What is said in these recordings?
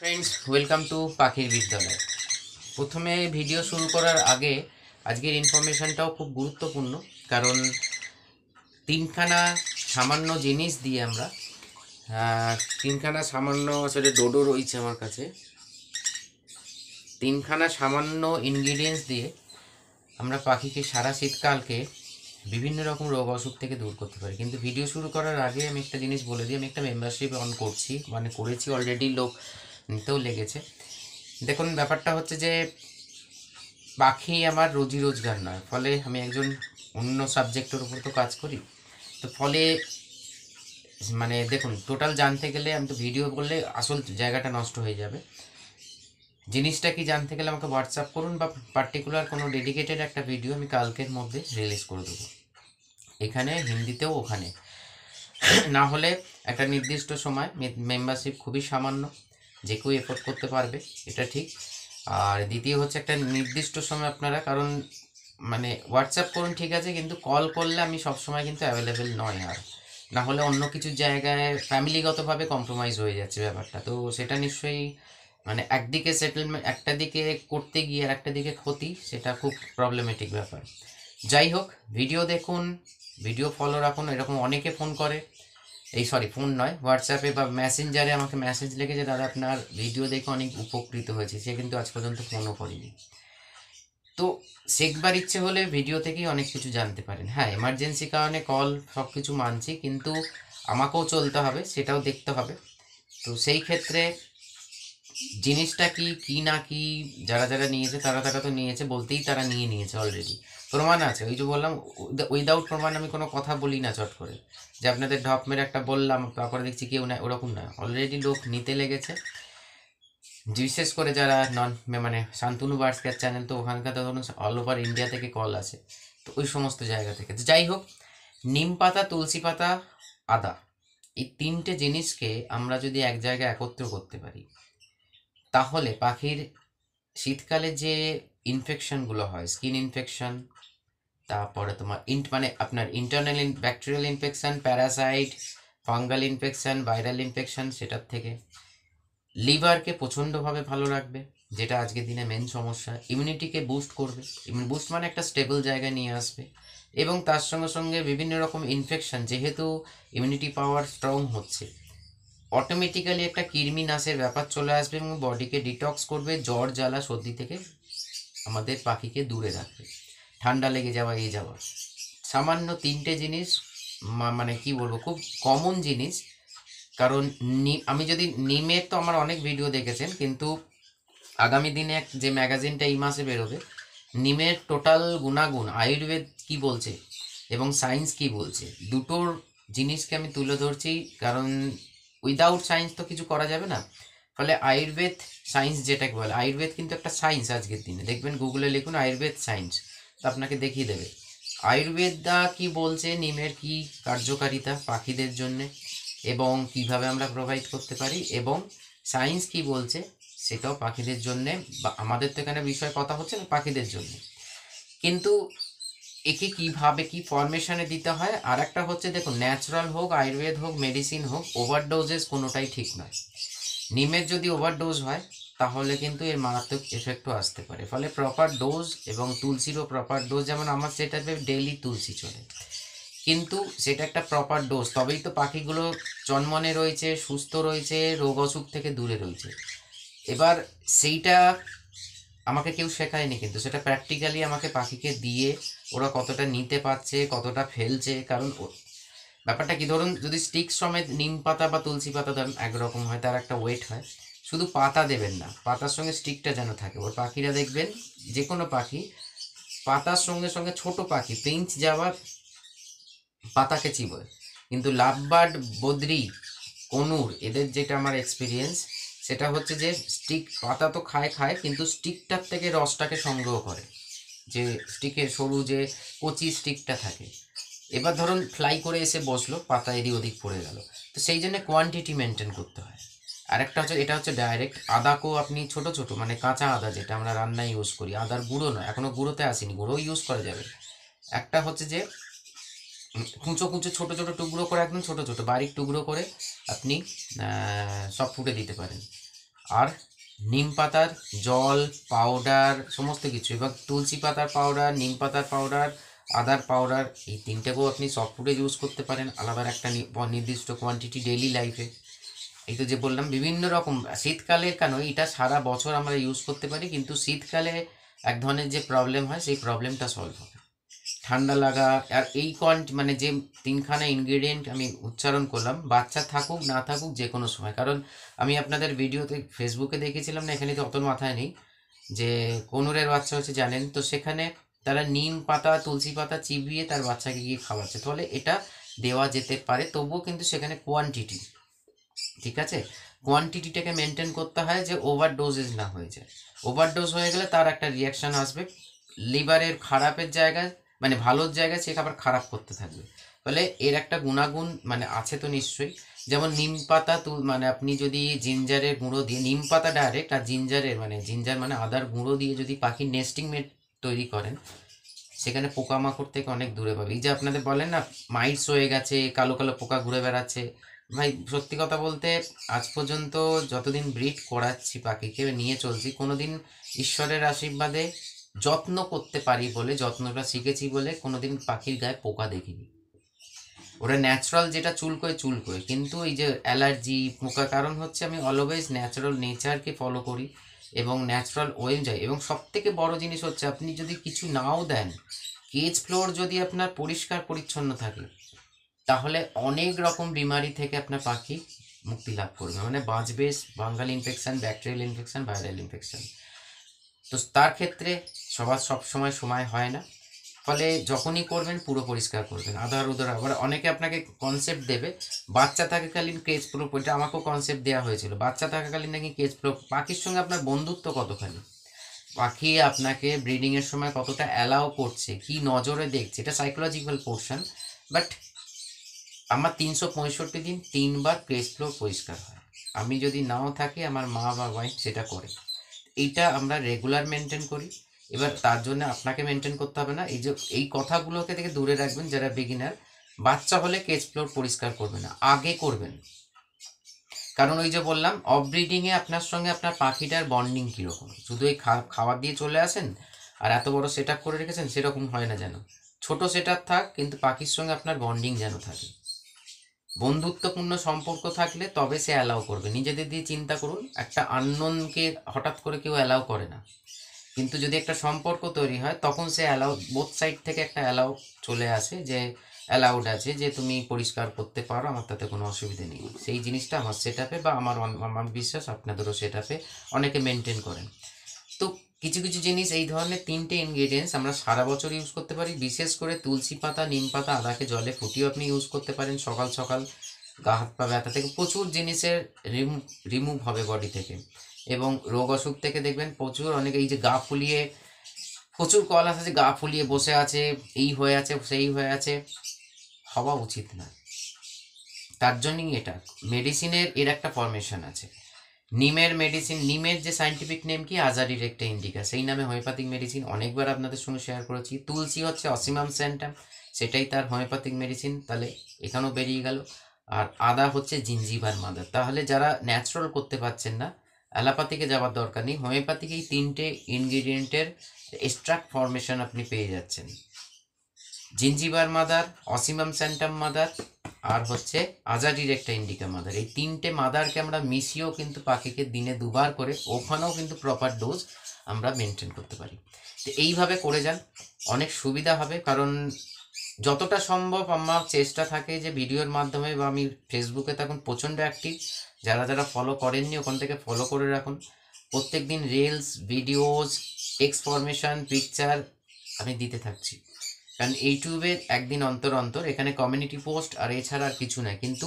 Friends, welcome to পাখির বিদ্যালয়। প্রথমে ভিডিও শুরু করার আগে আজকের ইনফরমেশনটাও খুব গুরুত্বপূর্ণ, কারণ তিনখানা সামান্য জিনিস দিয়ে আমরা তিনখানা সামান্য আসলে ডোডো রয়েছে আমার কাছে। তিনখানা সামান্য ইনগ্রিডিয়েন্টস দিয়ে আমরা পাখিকে সারা শীতকালকে বিভিন্ন রকম রোগ অসুখ থেকে দূর করতে পারি। কিন্তু ভিডিও শুরু করার আগে আমি একটা জিনিস বলে দিই, আমি একটা মেম্বারশিপ অন করছি, মানে করেছি অলরেডি, লোক নিতেও লেগেছে। দেখুন, ব্যাপারটা হচ্ছে যে পাখি আমার রুজি রোজগার নয়, ফলে আমি একজন অন্য সাবজেক্টের উপর তো কাজ করি। তো ফলে মানে দেখুন, টোটাল জানতে গেলে আমি তো ভিডিও করলে আসল জায়গাটা নষ্ট হয়ে যাবে। জিনিসটা কি জানতে গেলে আমাকে হোয়াটসঅ্যাপ করুন, বা পার্টিকুলার কোনো ডেডিকেটেড একটা ভিডিও আমি কালকের মধ্যে রিলিজ করে দেবো, এখানে হিন্দিতেও ওখানে। না হলে একটা নির্দিষ্ট সময়, মেম্বারশিপ খুবই সামান্য, যে কেউ এফোর্ড করতে পারবে, এটা ঠিক। আর দ্বিতীয় হচ্ছে একটা নির্দিষ্ট সময় আপনারা, কারণ মানে হোয়াটসঅ্যাপ করুন ঠিক আছে, কিন্তু কল করলে আমি সবসময় কিন্তু অ্যাভেলেবেল নয়। আর না হলে অন্য কিছু জায়গায় ফ্যামিলিগতভাবে কম্প্রোমাইজ হয়ে যাচ্ছে ব্যাপারটা, তো সেটা নিশ্চয়ই মানে একদিকে সেটেলমেন্ট, একটা দিকে করতে গিয়ে আর একটা দিকে ক্ষতি, সেটা খুব প্রবলেমেটিক ব্যাপার। যাই হোক, ভিডিও দেখুন, ভিডিও ফলো রাখুন। এরকম অনেকে ফোন করে, এই সরি ফোন নয়, হোয়াটসঅ্যাপে বা মেসেঞ্জারে আমাকে মেসেজ লিখে যে দাদা আপনার ভিডিও দেখে অনেক উপকৃত হয়েছে, সে কিন্তু আজ পর্যন্ত ফোনও করেনি। তো শেখবার ইচ্ছে হলে ভিডিও থেকেই অনেক কিছু জানতে পারেন। হ্যাঁ, এমার্জেন্সি কারণে কল সব কিছু মানছি, কিন্তু আমাকেও চলতে হবে, সেটাও দেখতে হবে। তো সেই ক্ষেত্রে জিনিসটা কি কি না কি, যারা যারা নিয়েছে তারা তারা তো নিয়েছে বলতেই তারা নিয়ে নিয়েছে অলরেডি, প্রমাণ আছে। ওই যে বললাম, উইদাউট প্রমাণ আমি কোনো কথা বলি না চট করে, যে আপনাদের ঢপ মেরে একটা বললাম তারপরে দেখছি কেউ না, ওরকম না। অলরেডি লোক নিতে লেগেছে, বিশেষ করে যারা নন মানে শান্তনু বার্ডস কেয়ার চ্যানেল, তো ওখানকার তো ধরুন অল ওভার ইন্ডিয়া থেকে কল আসে, তো ওই সমস্ত জায়গা থেকে। তো যাই হোক, নিম পাতা, তুলসী পাতা, আদা, এই তিনটে জিনিসকে আমরা যদি এক জায়গায় একত্র করতে পারি, তাহলে পাখির শীতকালে যে ইনফেকশনগুলো হয়, স্কিন ইনফেকশন, তারপরে তোমার মানে আপনার internal bacterial infection, Parasite, fungal infection, viral infection, সেটার থেকে লিভারকে প্রচণ্ডভাবে ভালো রাখবে, যেটা আজকের দিনে মেন সমস্যা। ইমিউনিটিকে বুস্ট করবে, বুস্ট মানে একটা স্টেবল জায়গায় নিয়ে আসবে। এবং তার সঙ্গে সঙ্গে বিভিন্ন রকম ইনফেকশন, যেহেতু ইমিউনিটি পাওয়ার স্ট্রং হচ্ছে, অটোমেটিক্যালি একটা কৃমি নাশের ব্যাপার চলে আসবে এবং বডিকে ডিটক্স করবে, জ্বর জ্বালা সর্দি থেকে আমাদের পাখিকে দূরে রাখবে, ঠান্ডা লেগে যাওয়া, এই যাওয়া। সামান্য তিনটে জিনিস, মানে কি বলবো, খুব কমন জিনিস। কারণ আমি যদি নিমের, তো আমার অনেক ভিডিও দেখেছেন, কিন্তু আগামী দিনে যে ম্যাগাজিনটা এই মাসে বেরোবে, নিমের টোটাল গুণাগুণ, আয়ুর্বেদ কি বলছে এবং সায়েন্স কি বলছে, দুটোর জিনিসকে আমি তুলে ধরছি। কারণ উইদাউট সায়েন্স তো কিছু করা যাবে না। ফলে আয়ুর্বেদ সায়েন্স যেটাকে বলে, আয়ুর্বেদ কিন্তু একটা সায়েন্স। আজকের দিনে দেখবেন, গুগলে লিখুন আয়ুর্বেদ সায়েন্স, তো আপনাকে দেখিয়ে দেবে আয়ুর্বেদা কি বলছে, নিমের কি কার্যকারিতা পাখিদের জন্যে, এবং কিভাবে আমরা প্রোভাইড করতে পারি, এবং সায়েন্স কি বলছে সেটাও পাখিদের জন্যে। বা আমাদের তো এখানে বিষয় কথা হচ্ছে না, পাখিদের জন্য। কিন্তু একে কিভাবে কি ফরমেশনে দিতে হয়, আর একটা হচ্ছে দেখুন, ন্যাচারাল হোক, আয়ুর্বেদ হোক, মেডিসিন হোক, ওভারডোজেস কোনোটাই ঠিক নয়। নিমের যদি ওভারডোজ হয়, তাহলে কিন্তু এর মারাত্মক এফেক্টও আসতে পারে। ফলে প্রপার ডোজ, এবং তুলসীরও প্রপার ডোজ, যেমন আমার সেটাতে ডেইলি তুলসী চলে, কিন্তু সেটা একটা প্রপার ডোজ, তবেই তো পাখিগুলো চনমনে রয়েছে, সুস্থ রয়েছে, রোগ অসুখ থেকে দূরে রয়েছে। এবার সেইটা আমাকে কেউ শেখায়নি, কিন্তু সেটা প্র্যাকটিক্যালি আমাকে পাখিকে দিয়ে ওরা কতটা নিতে পারছে, কতটা ফেলছে। কারণ ব্যাপারটা কি, ধরুন যদি স্টিক সমেত নিম পাতা বা তুলসী পাতা ধরুন একরকম হয়, তার একটা ওয়েট হয়। শুধু পাতা দেবেন না, পাতার সঙ্গে স্টিকটা যেন থাকে। ওর পাখিরা দেখবেন, যে কোনো পাখি পাতার সঙ্গে সঙ্গে, ছোট পাখি পিঞ্চ যাওয়ার পাতাকে চিবোয়, কিন্তু লাভবার্ড, বদ্রি, কনুর, এদের যেটা আমার এক্সপিরিয়েন্স, সেটা হচ্ছে যে স্টিক, পাতা তো খায় খায়, কিন্তু স্টিকটার থেকে রসটাকে সংগ্রহ করে, যে স্টিকের সরু যে কচি স্টিকটা থাকে। এবার ধরুন ফ্লাই করে এসে বসলো, পাতা এদিক ওদিক পড়ে গেল, তো সেই জন্য কোয়ান্টিটি মেনটেন করতে হয়। আরেকটা হচ্ছে, এটা হচ্ছে ডাইরেক্ট আদাকেও আপনি ছোট ছোট, মানে কাঁচা আদা যেটা আমরা রান্নায় ইউজ করি, আদার গুঁড়ো নয়, এখনো গুঁড়োতে আসেনি, গুঁড়ো ইউজ করা যাবে। একটা হচ্ছে যে কুঁচো কুঁচো ছোট ছোট টুকরো করে, একদম ছোট ছোট বারিক টুকরো করে আপনি সব ফুটে দিতে পারেন। আর নিম পাতার জল, পাউডার সমস্ত কিছু, এবং তুলসী পাতার পাউডার, নিম পাতার পাউডার, আদার পাউডার, এই তিনটেকেও আপনি সফট ফুডে ইউজ করতে পারেন আলাদা একটা নির্দিষ্ট কোয়ান্টিটি ডেইলি লাইফে। এই তো যে বললাম বিভিন্ন রকম, শীতকালে কেন এটা সারা বছর আমরা ইউজ করতে পারি, কিন্তু শীতকালে এক ধরনের যে প্রবলেম হয় সেই প্রবলেমটা সলভ হবে। ঠান্ডা লাগা, আর এই মানে যে তিনখানা ইনগ্রেডিয়েন্ট আমি উচ্চারণ করলাম, বাচ্চা থাকুক না থাকুক যে কোনো সময়, কারণ আমি আপনাদের ভিডিওতে ফেসবুকে দেখেছিলাম না, এখানে তো অত মাথায় নেই, যে কনুরের বাচ্চা হচ্ছে জানেন তো, সেখানে তারা নিম পাতা তুলসী পাতা চিবিয়ে তার বাচ্চাকে গিয়ে খাওয়াচ্ছে, তাহলে এটা দেওয়া যেতে পারে, তবুও কিন্তু সেখানে কোয়ান্টিটি, ঠিক আছে, কোয়ান্টিটিটাকে মেনটেন করতে হয় যে ওভারডোজেস না হয়ে যায়। ওভারডোজ হয়ে গেলে তার একটা রিয়াকশান আসবে, লিভারের খারাপের জায়গায় মানে ভালোর জায়গায় সে আবার খারাপ করতে থাকবে। ফলে এর একটা গুণাগুণ মানে আছে তো নিশ্চয়ই, যেমন নিম পাতা মানে আপনি যদি জিঞ্জারের গুঁড়ো দিয়ে, নিম পাতা ডাইরেক্ট আর জিঞ্জারের মানে জিঞ্জার মানে আদার গুঁড়ো দিয়ে যদি পাখির নেস্টিং মেট তৈরি করেন, সেখানে পোকামাকড় থেকে অনেক দূরে পাবে। এই যে আপনাদের বলেন না মাইটস হয়ে গেছে, কালো কালো পোকা ঘুরে বেড়াচ্ছে, ভাই সত্যি কথা বলতে আজ পর্যন্ত যতদিন ব্রিড করাচ্ছি পাখিকে নিয়ে চলছি, কোনোদিন ঈশ্বরের আশীর্বাদে যত্ন করতে পারি বলে, যত্নটা শিখেছি বলে কোনোদিন পাখির গায়ে পোকা দেখিনি। ওরা ন্যাচারাল যেটা চুলকোয়, কিন্তু এই যে অ্যালার্জি পোকা, কারণ হচ্ছে আমি অলওয়েজ ন্যাচারাল নেচারকে ফলো করি এবং ন্যাচারাল ওয়ে যাই। এবং সব থেকে বড় জিনিস হচ্ছে আপনি যদি কিছু নাও দেন, কেজ ফ্লোর যদি আপনার পরিষ্কার পরিচ্ছন্ন থাকে, তাহলে অনেক রকম বিমারি থেকে আপনার পাখি মুক্তি লাভ করবে, মানে বাঁচবে fungal infection, bacterial infection, viral infection. তো তার ক্ষেত্রে সবার সব সময় হয় না, ফলে যখনই করবেন পুরো পরিষ্কার করবেন, আধার উধার। আবার অনেকে আপনাকে কনসেপ্ট দেবে বাচ্চা থাকাকালীন কেজ প্রো, এটা আমাকেও কনসেপ্ট দেওয়া হয়েছিল, বাচ্চা থাকাকালীন নাকি কেজ প্রো, পাখির সঙ্গে আপনার বন্ধুত্ব কতখানি, পাখি আপনাকে ব্রিডিংয়ের সময় কতটা অ্যালাউ করছে, কি নজরে দেখছে, এটা সাইকোলজিক্যাল পোর্শন। বাট আমার 365 দিন 3বার কেজ ফ্লোর পরিষ্কার হয়, আমি যদি নাও থাকি আমার মা বা ওয়াইফ সেটা করে, এইটা আমরা রেগুলার মেনটেন করি। এবার তার জন্য আপনাকে মেনটেন করতে হবে না, এই যে এই কথাগুলোকে থেকে দূরে রাখবেন যারা বিগিনার। বাচ্চা হলে কেজ ফ্লোর পরিষ্কার করবেন না, আগে করবেন, কারণ ওই যে বললাম অফ ব্রিডিংয়ে আপনার সঙ্গে আপনার পাখিটার বন্ডিং কীরকম, শুধু এই খাবার দিয়ে চলে আসেন আর এত বড় সেট আপ করে রেখেছেন সেরকম হয় না, যেন ছোট সেট আপ থাক কিন্তু পাখির সঙ্গে আপনার বন্ডিং যেন থাকে, বন্ধুত্বপূর্ণ সম্পর্ক থাকলে তবে সে অ্যালাউ করবে। নিজেদের দিয়ে চিন্তা করুন, একটা আননোনকে হঠাৎ করে কেউ অ্যালাউ করে না, কিন্তু যদি একটা সম্পর্ক তৈরি হয় তখন সে অ্যালাউ, বোথ সাইড থেকে একটা অ্যালাউ চলে আসে, যে অ্যালাউড আছে যে তুমি পরিষ্কার করতে পারো, আমার তাতে কোনো অসুবিধে নেই। সেই জিনিসটা আমার সেট আপে বা আমার বিশ্বাস আপনাদেরও সেট আপে অনেকে মেনটেন করেন। তো কিছু কিছু জিনিস এই ধরনের 3টে ইনগ্রেডিয়েন্টস আমরা সারা বছর ইউজ করতে পারি, বিশেষ করে তুলসী পাতা, নিম পাতা, আদাকে জলে ফুটিয়েও আপনি ইউজ করতে পারেন সকাল সকাল, গা হাত পা ব্যথা থেকে প্রচুর জিনিসের রিমুভ হবে বডি থেকে, এবং রোগ অসুখ থেকে দেখবেন প্রচুর, অনেকে এই যে গা ফুলিয়ে, প্রচুর কল আসে যে গা ফুলিয়ে বসে আছে, এই হয়ে আছে সেই হয়ে আছে, হওয়া উচিত না। তার জন্যই এটা মেডিসিনের এর একটা ফরমেশন আছে, নিমের মেডিসিন, নিমের যে সাইন্টিফিক নেম কি আজাডিরেক্টা ইন্ডিকা, সেই নামে হোমিওপ্যাথিক মেডিসিন অনেকবার আপনাদের সঙ্গে শেয়ার করেছি। তুলসী হচ্ছে অসিমাম স্যান্টাম, সেটাই তার হোমিওপ্যাথিক মেডিসিন, তাহলে এখানেও বেরিয়ে গেল। আর আদা হচ্ছে জিঞ্জিভার মাদার, তাহলে যারা ন্যাচারাল করতে পারছেন না অ্যালোপ্যাথিকে যাওয়ার দরকার নেই, হোমিওপ্যাথিক এই 3টে ইনগ্রিডিয়েন্টের এক্সট্রাক্ট ফরমেশন আপনি পেয়ে যাচ্ছেন, জিঞ্জিভার মাদার, অসিমাম স্যান্টাম মাদার, আর হচ্ছে আজাডিরেক্টা ইন্ডিকা মাদার। এই 3টে মাদারকে আমরা মিশিয়েও কিন্তু পাখিকে দিনে 2বার করে, ওখানেও কিন্তু প্রপার ডোজ আমরা মেনটেন করতে পারি। তো এইভাবে করে যান, অনেক সুবিধা হবে, কারণ যতটা সম্ভব আমার চেষ্টা থাকে যে ভিডিওর মাধ্যমে, বা আমি ফেসবুকে তখন প্রচণ্ড অ্যাক্টিভ, যারা যারা ফলো করেননি ওখান থেকে ফলো করে রাখুন, প্রত্যেক দিন reels, videos, text formation, picture আমি দিতে থাকছি, কারণ ইউটিউবে একদিন অন্তর অন্তর, এখানে কমিউনিটি পোস্ট আর এছাড়া আর কিছু নয়, কিন্তু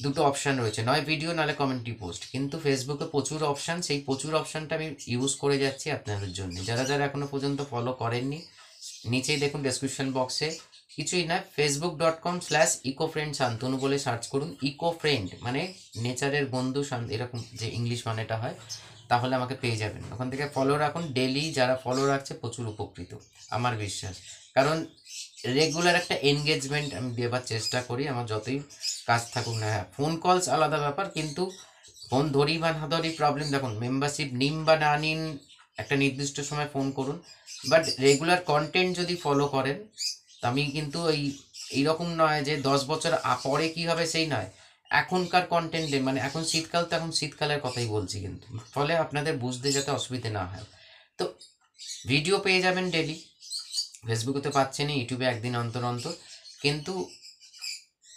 দুটো অপশান রয়েছে, নয় ভিডিও নাহলে কমিউনিটি পোস্ট, কিন্তু ফেসবুকে প্রচুর অপশান, সেই প্রচুর অপশানটা আমি ইউজ করে যাচ্ছি আপনাদের জন্য। যারা যারা এখনও পর্যন্ত ফলো করেননি নিচেই দেখুন ডেসক্রিপশন বক্সে, কিছুই না, facebook.com/ecofriend শান্তনু বলে সার্চ করুন, ইকো ফ্রেন্ড মানে নেচারের বন্ধু, এরকম যে ইংলিশ মানেটা হয়, তাহলে আমাকে পেয়ে যাবেন, ওখান থেকে ফলো রাখুন। ডেলি যারা ফলো রাখছে প্রচুর উপকৃত আমার বিশ্বাস, কারণ রেগুলার একটা এনগেজমেন্ট আমি দেওয়ার চেষ্টা করি, আমার যতই কাজ থাকুক না। হ্যাঁ, ফোন কলস আলাদা ব্যাপার, কিন্তু ফোন ধরি বা না ধরি প্রবলেম, দেখুন মেম্বারশিপ নিন বা না নিন একটা নির্দিষ্ট সময় ফোন করুন, বাট রেগুলার কন্টেন্ট যদি ফলো করেন, আমি কিন্তু এইরকম নয় যে 10 বছর পরে কি হবে সেই নয়, এখনকার কন্টেন্টে মানে এখন শীতকাল, তো এখন শীতকালের কথাই বলছি, কিন্তু ফলে আপনাদের বুঝতে যাতে অসুবিধে না হয়। তো ভিডিও পেয়ে যাবেন ডেলি, ফেসবুকে তো পাচ্ছেনই, ইউটিউবে একদিন অন্তর অন্তর, কিন্তু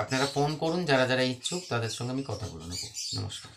আপনারা ফোন করুন, যারা যারা ইচ্ছুক তাদের সঙ্গে আমি কথা বলে নেবো। নমস্কার।